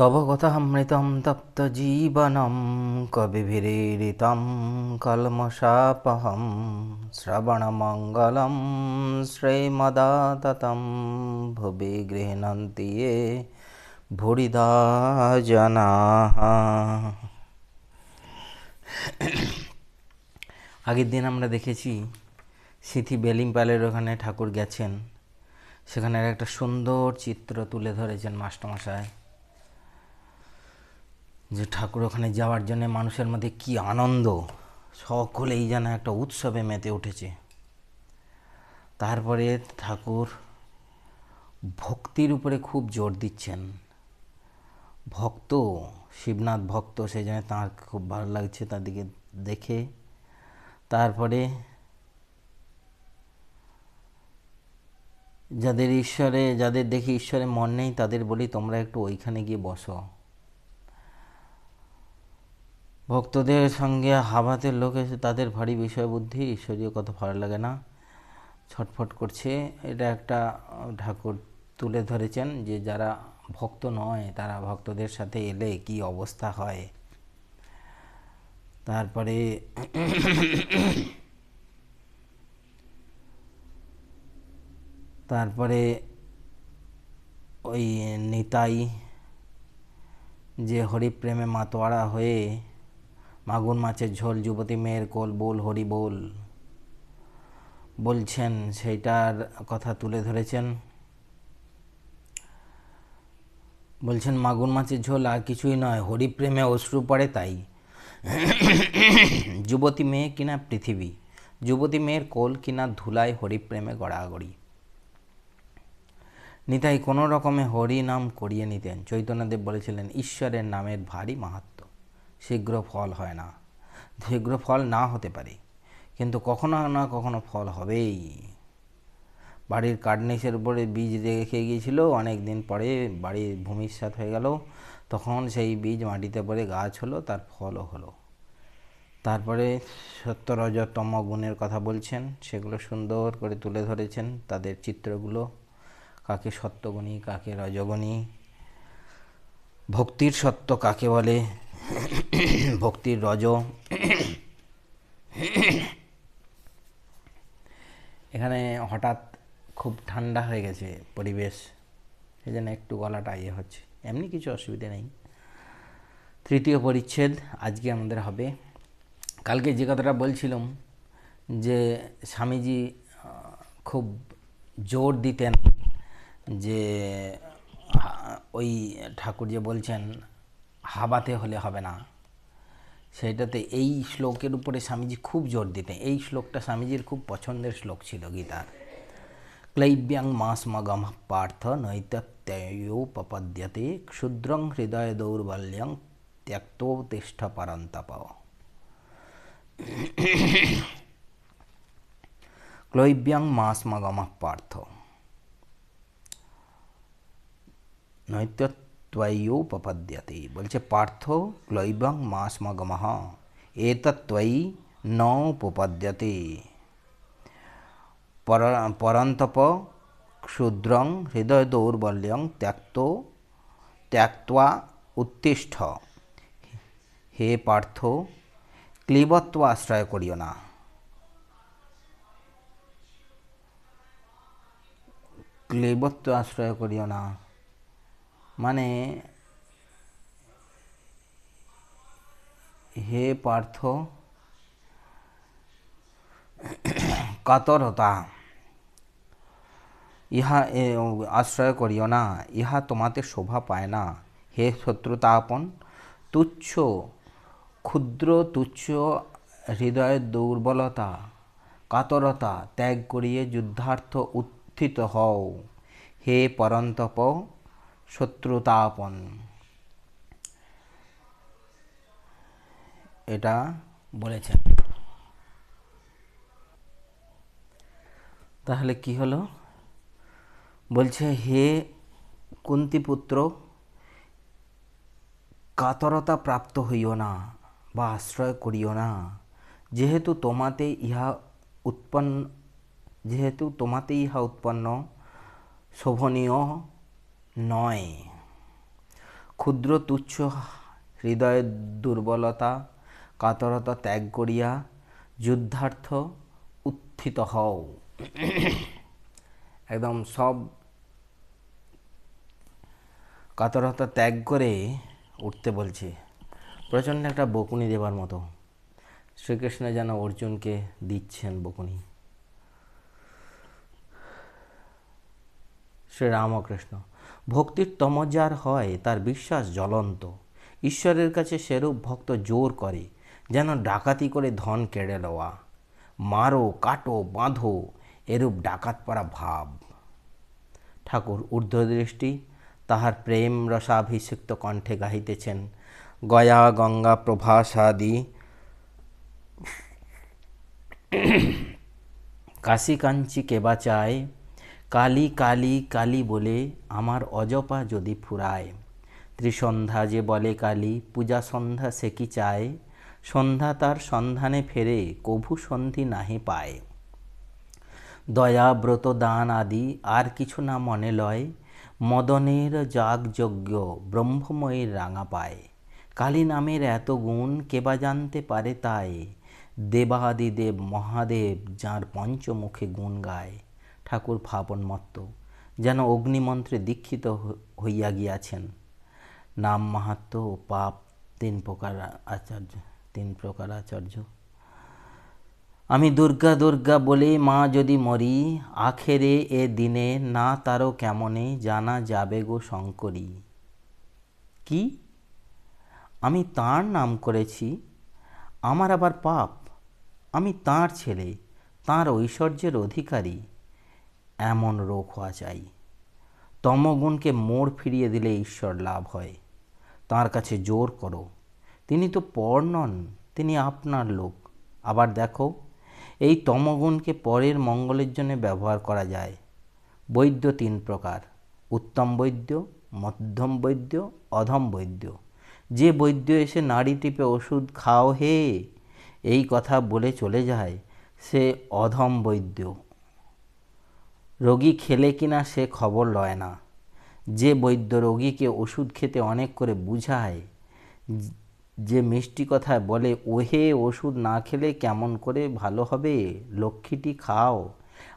তব কথামৃতম তপ্তজীবনম কবিভিरीडितं কলমশাপহম শ্রবণমঙ্গলম শ্রীমদাততম ভুবি গৃহণন্তি ये ভুরিদা জনাঃ। আগের দিন আমরা দেখেছি সিথি বেলিমপালের ওখানে ঠাকুর গেছেন, সেখানের একটা সুন্দর চিত্র তুলে ধরেছেন মাস্টারমশাই, যে ঠাকুর ওখানে যাওয়ার জন্য মানুষের মধ্যে কি আনন্দ, সকলেই যেন একটা উৎসবে মেতে উঠেছে। তারপরে ঠাকুর ভক্তির উপরে খুব জোর দিচ্ছেন। ভক্ত, শিবনাথ ভক্ত, সেই জন্য তাঁর খুব ভালো লাগছে তার দিকে দেখে। তারপরে যাদের দেখি ঈশ্বরে মন নেই, তাদের বলি তোমরা একটু ওইখানে গিয়ে বসো। ভক্তদের সঙ্গে হাবাতের লোক এসে তাদের ভারী বিষয় বুদ্ধি, ঈশ্বরীয় কথা ভালো লাগে না, ছটফট করছে। এটা একটা ঠাকুর তুলে ধরেছেন যে যারা ভক্ত নয় তারা ভক্তদের সাথে এলে কি অবস্থা হয়। তারপরে ওই নিতাই যে হরিপ্রেমে মাতোয়ারা হয়ে মাগুর মাছের ঝোল যুবতী মেয়ের কোল বোল হরি বোল বলছেন, সেইটার কথা তুলে ধরেছেন। বলছেন মাগুর মাছের ঝোল আর কিছুই নয়, হরিপ্রেমে অশ্রু পড়ে তাই। যুবতী মেয়ে কিনা পৃথিবী, যুবতী মেয়ের কোল কিনা ধুলায় হরিপ্রেমে গড়াগড়ি। নিতাই কোনো রকমে হরি নাম করিয়ে নিতেন। চৈতন্যদেব বলেছিলেন ঈশ্বরের নামের ভারী মাহাত্ম্য, শীঘ্র ফল হয় না। শীঘ্র ফল না হতে পারে, কিন্তু কখনো না কখনো ফল হবেই। বাড়ির কার্নিসের উপরে বীজ রেখে গিয়েছিল, অনেক দিন পরে বাড়ির ভূমিসাৎ হয়ে গেল, তখন সেই বীজ মাটিতে পড়ে গাছ হলো, তার ফলও হলো। তারপরে সত্য রজতম গুণের কথা বলছেন, সেগুলো সুন্দর করে তুলে ধরেছেন তাদের চিত্রগুলো, কাকে সত্যগুণী কাকে রজগুণী, ভক্তির সত্য কাকে বলে, ভক্তির রজ। এখানে হঠাৎ খুব ঠান্ডা হয়ে গেছে পরিবেশ, সেই জন্য একটু গলাটা ইয়ে হচ্ছে, এমনি কিছু অসুবিধা নেই। তৃতীয় পরিচ্ছেদ আজকে আমাদের হবে। কালকে যে কথাটা বলছিলাম যে স্বামীজি খুব জোর দিতেন যে ওই ঠাকুর যে বলছেন হাবাতে হলে হবে না, সেইটাতে এই শ্লোকের উপরে স্বামীজি খুব জোর দিতেন। এই শ্লোকটা স্বামীজির খুব পছন্দের শ্লোক ছিল গীতার। ক্লৈব্যাং মাসমগম পার্থ নৈতত্যয়োপপদ্যতে ক্ষুদ্রং হৃদয় দৌর্বল্যং ত্যক্তোত্তিষ্ঠ পরন্তপ। ক্লৈব্যাং মাসমগম পার্থ নৈতত্যয়োপপদ্যতে, বলছে পার্থ ক্লৈব্যাং মাসমগমঃ এতত্ত্বয়ি নোপপদ্যতে পরন্তপ ক্ষুদ্রং হৃদয় দৌর্বল্যং ত্যক্ত্বা উত্তিষ্ঠ। হে পার্থ, ক্লীবত্ব আশ্রয় করিও না। ক্লীবত্ব আশ্রয় করিও না মানে, হে পার্থ, কাতরতা ইহা আশ্রয় করিও না, ইহা তোমাতে শোভা পায় না। হে শত্রুতাপন, তুচ্ছ ক্ষুদ্র তুচ্ছ হৃদয়ের দুর্বলতা কাতরতা ত্যাগ করিয়ে যুদ্ধার্থ উত্থিত হও। হে পরন্তপ শত্রুতাপন। এটা বলেছেন। তাহলে কি হলো, বলছে হে কুন্তিপুত্র, কাতরতা প্রাপ্ত হইও না বা আশ্রয় করিও না, যেহেতু তোমাতে ইহা উৎপন্ন শোভনীয় নয়। ক্ষুদ্র তুচ্ছ হৃদয়ের দুর্বলতা কাতরতা ত্যাগ করিয়া যুদ্ধার্থ উত্থিত হও। একদম সব কাতরতা ত্যাগ করে উঠতে বলছে। প্রচণ্ড একটা বকুনি দেবার মতো শ্রীকৃষ্ণ যেন অর্জুনকে দিচ্ছেন বকুনি। শ্রীরামকৃষ্ণ ভক্তির তমজার হয় তার বিশ্বাস জ্বলন্ত। ঈশ্বরের কাছে সেরূপ ভক্ত জোর করে যেন ডাকাতি করে ধন কেড়ে লওয়া। মারো কাটো বাঁধো এরূপ ডাকাত পারা ভাব। ঠাকুর ঊর্ধ্বদৃষ্টি তাহার প্রেম রসাভিষিক্ত কণ্ঠে গাহিতেছেন। গয়া গঙ্গা প্রভাসাদি কাশী কাঞ্চি কেবা চায়। কালী কালী কালী বলে আমার অজপা যদি ফুরায়। ত্রিসন্ধ্যা যে বলে কালী পূজা সন্ধ্যা সে কি চায়। সন্ধ্যা তার সন্ধানে ফেরে কভু সন্ধি নাহি পায়। দয়া ব্রত দান আদি আর কিছু না মনে লয়। মদনের যাগযজ্ঞ ব্রহ্মময়ীর রাঙা পায়। কালী নামের এত গুণ কেবা জানতে পারে তাই। দেবাদিদেব মহাদেব যাঁর পঞ্চমুখে গুণ গায়। ঠাকুর ভাবনমত্ত যেন অগ্নিমন্ত্রে দীক্ষিত হইয়া গিয়াছেন। নাম মাহাত্ম্য ও পাপ তিন প্রকার আচার্য। আমি দুর্গা দুর্গা বলে মা যদি মরি। আখেরে এ দিনে না তারও কেমনে জানা যাবে গো শঙ্করী। কি আমি তাঁর নাম করেছি, আমার আবার পাপ। আমি তাঁর ছেলে, তাঁর ঐশ্বর্যের অধিকারী। এমন রোগ হওয়া চাই। তমগুণকে মোড় ফিরিয়ে দিলে ঈশ্বর লাভ হয়। তাঁর কাছে জোর করো। তিনি তো পর নন, তিনি আপনার লোক। আবার দেখো এই তমগুণকে পরের মঙ্গলের জন্য ব্যবহার করা যায়। বৈদ্য তিন প্রকার, উত্তম বৈদ্য, মধ্যম বৈদ্য, অধম বৈদ্য। যে বৈদ্য এসে নাড়ি টিপে ওষুধ খাও হে এই কথা বলে চলে যায়, সে অধম বৈদ্য। রোগী খেলে কিনা সে খবর লয় না। যে বৈদ্য রোগীকে ওষুধ খেতে অনেক করে বুঝায়, যে মিষ্টি কথায় বলে ওহে ওষুধ না খেলে কেমন করে ভালো হবে, লক্ষ্মীটি খাও,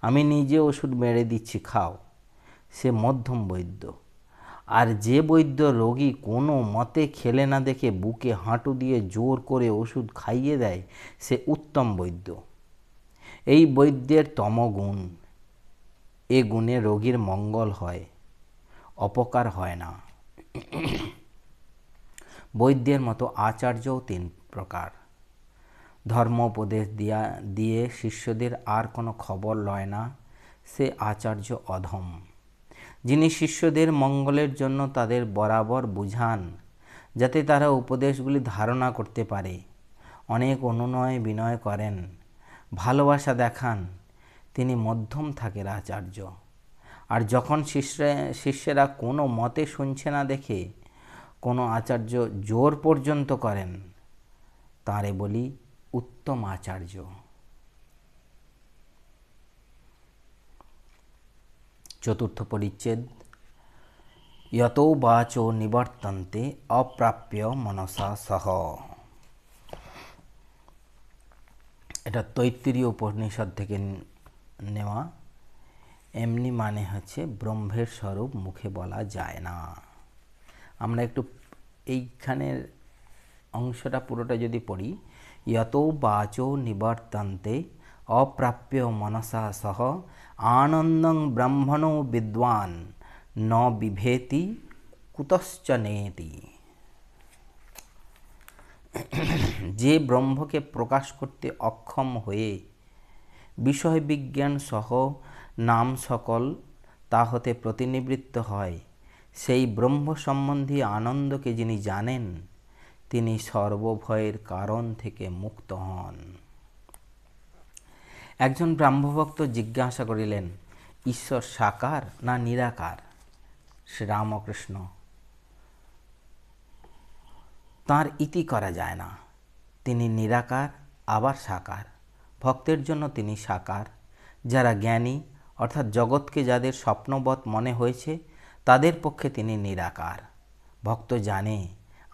আমি নিজে ওষুধ মেরে দিচ্ছি খাও, সে মধ্যম বৈদ্য। আর যে বৈদ্য রোগী কোনো মতে খেলে না দেখে বুকে হাঁটু দিয়ে জোর করে ওষুধ খাইয়ে দেয়, সে উত্তম বৈদ্য। এই বৈদ্যের তমগুণ। এ গুণে রোগীর মঙ্গল হয়, অপকার হয় না। বৈদ্যের মতো আচার্যও তিন প্রকার। ধর্মোপদেশ দিয়ে শিষ্যদের আর কোনো খবর লয় না, সে আচার্য অধম। যিনি শিষ্যদের মঙ্গলের জন্য তাদের বরাবর বুঝান, যাতে তারা উপদেশগুলি ধারণা করতে পারে, অনেক অনুনয় বিনয় করেন, ভালোবাসা দেখান, তিনি মধ্যম থাকের আচার্য। আর যখন শিষ্যেরা কোনো মতে শুনছে না দেখে কোনো আচার্য জোর পর্যন্ত করেন, তাঁরে বলি উত্তম আচার্য। চতুর্থ পরিচ্ছেদ। যতো বাচো নিবর্তন্তে অপ্রাপ্য মনসা সহ। এটা তৈত্তিরীয় উপনিষদ থেকে নেওয়া। এমনি মানে হচ্ছে ব্রহ্মের স্বরূপ মুখে বলা যায় না। আমরা একটু এইখানের অংশটা পুরোটা যদি পড়ি, যতো বাচো নিবর্তন্তে অপ্রাপ্য মনসা সহ আনন্দং ব্রহ্মণো বিদ্বান ন বিভেতি কুতশ্চ নেতি। যে ব্রহ্মকে প্রকাশ করতে অক্ষম হয়ে বিষয় বিজ্ঞান সহ নাম সকল তা হতে প্রতিনিবৃত্ত হয়, সেই ব্রহ্ম সম্বন্ধী আনন্দকে যিনি জানেন, তিনি সর্বভয়ের কারণ থেকে মুক্ত হন। একজন ব্রাহ্মভক্ত জিজ্ঞাসা করিলেন, ঈশ্বর সাকার না নিরাকার? শ্রীরামকৃষ্ণ, তাঁর ইতি করা যায় না। তিনি নিরাকার আবার সাকার। ভক্তের জন্য তিনি সাকার। যারা জ্ঞানী অর্থাৎ জগৎকে যাদের স্বপ্নবৎ মনে হয়েছে, তাদের পক্ষে তিনি নিরাকার। ভক্ত জানে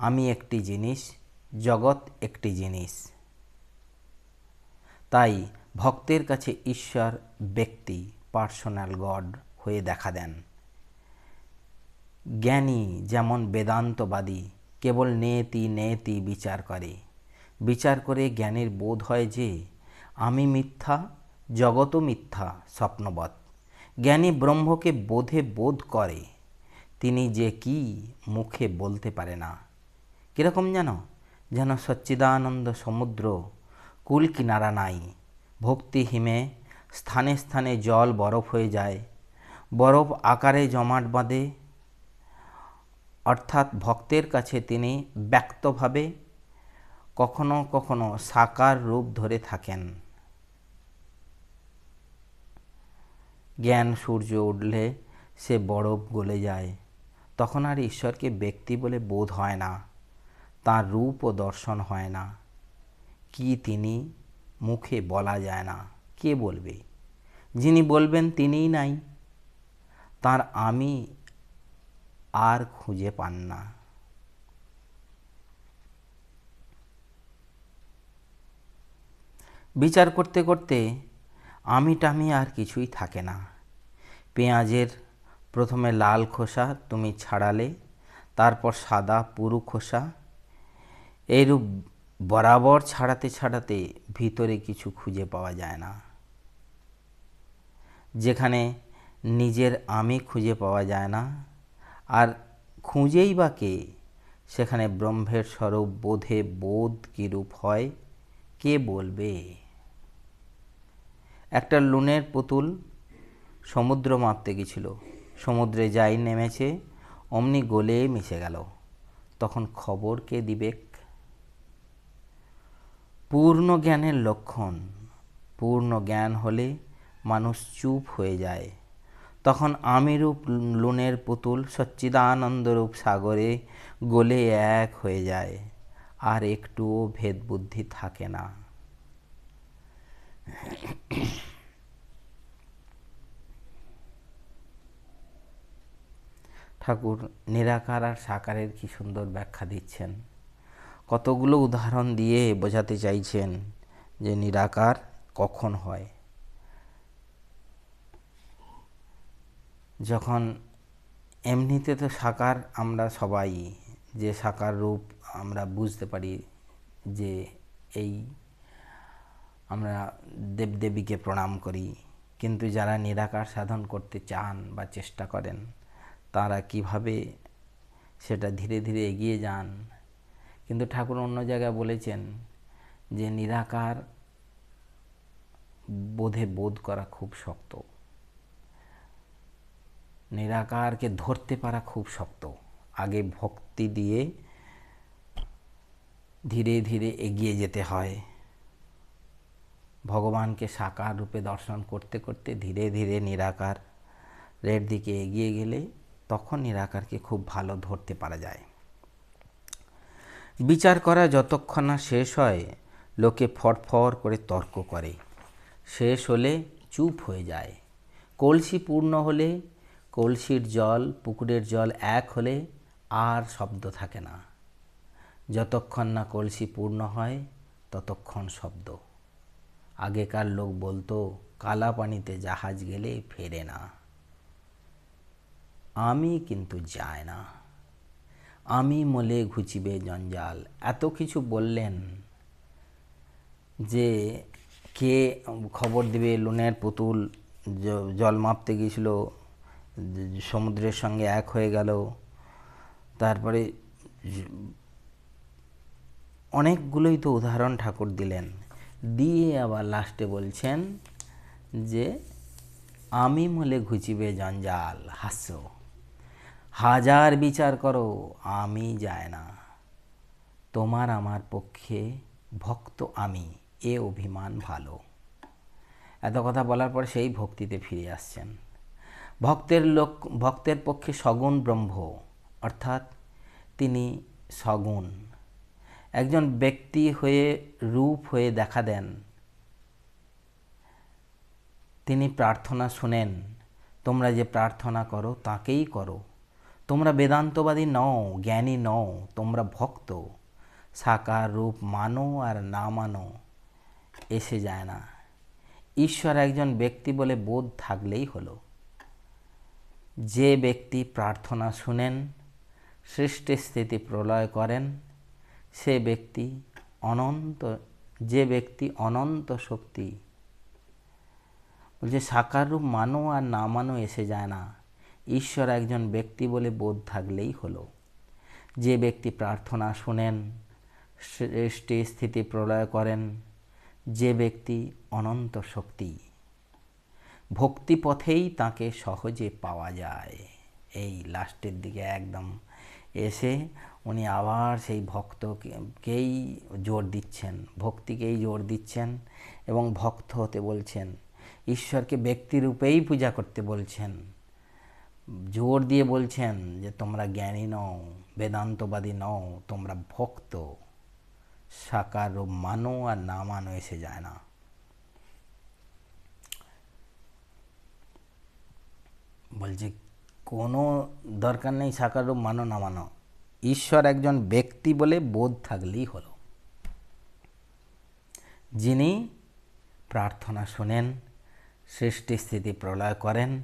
আমি একটি জিনিস, জগৎ একটি জিনিস। তাই ভক্তের কাছে ঈশ্বর ব্যক্তি, পার্সোনাল গড হয়ে দেখা দেন। জ্ঞানী যেমন বেদান্তবাদী কেবল নেতি নেতি বিচার করে। বিচার করে জ্ঞানীর বোধ হয় যে আমি মিথ্যা, জগৎও মিথ্যা, স্বপ্নবৎ। জ্ঞানী ব্রহ্মকে বোধে বোধ করে, তিনি যে কি মুখে বলতে পারে না। কীরকম যেন যেন সচ্চিদানন্দ সমুদ্র, কুল কিনারা নাই। ভক্তি হিমে স্থানে স্থানে জল বরফ হয়ে যায়, বরফ আকারে জমাট বাঁধে। অর্থাৎ ভক্তের কাছে তিনি ব্যক্তভাবে কখনো কখনো সাকার রূপ ধরে থাকেন। জ্ঞান সূর্য উঠলে সে বরফ গলে যায়, তখন আর ঈশ্বরকে ব্যক্তি বলে বোধ হয় না, তাঁর রূপ ও দর্শন হয় না। কি তিনি মুখে বলা যায় না, কে বলবে? যিনি বলবেন তিনিই নাই, তাঁর আমি আর খুঁজে পান না। বিচার করতে করতে আমি টামি আর কিছুই থাকে না। পেঁয়াজের প্রথমে লাল খোসা তুমি ছাড়ালে, তারপর সাদা পুরু খোসা। এইরূপ বরাবর ছাড়াতে ছাড়াতে ভিতরে কিছু খুঁজে পাওয়া যায় না। যেখানে নিজের আমি খুঁজে পাওয়া যায় না, আর খুঁজেই বা কে, সেখানে ব্রহ্মের স্বরূপ বোধে বোধ কীরূপ হয়, কে বলবে? একটা লুনের পুতুল সমুদ্র মাপতে গেছিল, সমুদ্রে যাই নেমেছে অমনি গলে মিশে গেল, তখন খবর কে দিবেক? পূর্ণ জ্ঞানের লক্ষণ, পূর্ণ জ্ঞান হলে মানুষ চুপ হয়ে যায়। তখন আমিরূপ লুনের পুতুল সচ্চিদানন্দরূপ সাগরে গলে এক হয়ে যায়, আর একটুও ভেদ বুদ্ধি থাকে না। ঠাকুর নিরাকার আর সাকারের কি সুন্দর ব্যাখ্যা দিচ্ছেন। কতগুলো উদাহরণ দিয়ে বোঝাতে চাইছেন যে নিরাকার কখন হয়। যখন এমনিতে তো সাকার আমরা সবাই, যে সাকার রূপ আমরা বুঝতে পারি যে এই আমরা দেবদেবীকে প্রণাম করি, কিন্তু যারা নিরাকার সাধন করতে চান বা চেষ্টা করেন, তারা কিভাবে সেটা ধীরে ধীরে এগিয়ে যান। কিন্তু ঠাকুর অন্য জায়গায় বলেছেন যে নিরাকার বোধে বোধ করা খুব শক্ত, নিরাকারকে ধরতে পারা খুব শক্ত। আগে ভক্তি দিয়ে ধীরে ধীরে এগিয়ে যেতে হয়। ভগবানকে সাকার রূপে দর্শন করতে করতে ধীরে ধীরে নিরাকারের দিকে এগিয়ে গেলে তখন নিরাকারকে খুব ভালো ধরতে পারা যায়। বিচার করা যতক্ষণ না শেষ হয়, লোকে ফরফর করে তর্ক করে, শেষ হলে চুপ হয়ে যায়। কলসি পূর্ণ হলে, কলসির জল পুকুরের জল এক হলে আর শব্দ থাকে না। যতক্ষণ না কলসি পূর্ণ হয় ততক্ষণ শব্দ। আগেকার লোক বলতো কালা পানিতে জাহাজ গেলে ফেরে না, আমি কিন্তু যায় না। আমি মলে ঘুচিবে জঞ্জাল, এত কিছু বললেন যে কে খবর দিবে? লুনের পুতুল জল মাপতে গিয়েছিল, সমুদ্রের সঙ্গে এক হয়ে গেল। তারপরে অনেকগুলোই তো উদাহরণ ঠাকুর দিলেন, দিয়ে আবার লাস্টে বলছেন যে আমি মলে ঘুচিবে জঞ্জাল, হাস্য। হাজার বিচার করো আমি যায় না, তোমার আমার পক্ষে ভক্ত আমি, এ অভিমান ভালো। এত কথা বলার পর সেই ভক্তিতে ফিরে আসছেন। ভক্তের পক্ষে সগুণ ব্রহ্ম, অর্থাৎ তিনি সগুণ। একজন ব্যক্তি হয়ে রূপ হয়ে দেখা দেন, তিনি প্রার্থনা শুনেন, তোমরা যে প্রার্থনা করো তাকেই করো, তোমরা বেদান্তবাদী নও, জ্ঞানী নও, তোমরা ভক্ত। সাকার রূপ মানো আর না মানো এসে যায় না। ঈশ্বর একজন ব্যক্তি বলে বোধ থাকলেই হলো। যে ব্যক্তি প্রার্থনা শুনেন, সৃষ্টি স্থিতি প্রলয় করেন, সে ব্যক্তি অনন্ত, যে ব্যক্তি অনন্ত শক্তি। বলছে সাকার রূপ মানো আর না মানো এসে যায় না। ঈশ্বর একজন ব্যক্তি বলে বোধ থাকলেই হলো। যে ব্যক্তি প্রার্থনা শুনেন, সৃষ্টি স্থিতি প্রলয় করেন, যে ব্যক্তি অনন্ত শক্তি। ভক্তি পথেই তাকে সহজে পাওয়া যায়। এই লাস্টের দিকে একদম এসে উনি আবার সেই ভক্তকেই জোর দিচ্ছেন, ভক্তিকেই জোর দিচ্ছেন এবং ভক্ত হতে বলছেন। ঈশ্বরকে ব্যক্তিরূপেই পূজা করতে বলছেন, জোর দিয়ে বলছেন যে তোমরা জ্ঞানী নও, বেদান্তবাদী নও, তোমরা ভক্ত। সাকার রূপ মানো আর না মানো এসে যায় না। বলছে কোনো দরকার নেই সাকার রূপ মানো না মানো, ঈশ্বর একজন ব্যক্তি বলে বোধ থাকলেই হলো। যিনি প্রার্থনা শোনেন, সৃষ্টি স্থিতি প্রলয় করেন,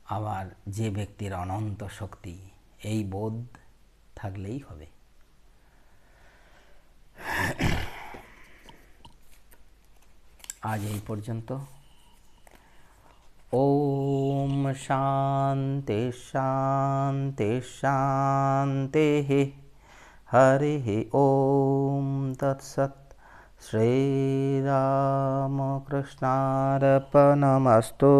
আবার যে ব্যক্তির অনন্ত শক্তি, এই বোধ থাকলেই হবে। আজ এই পর্যন্ত। ওম শান্তি শান্তি শান্তি। হরি ওম তৎসৎ। শ্রীরামকৃষ্ণার্পণমস্তু।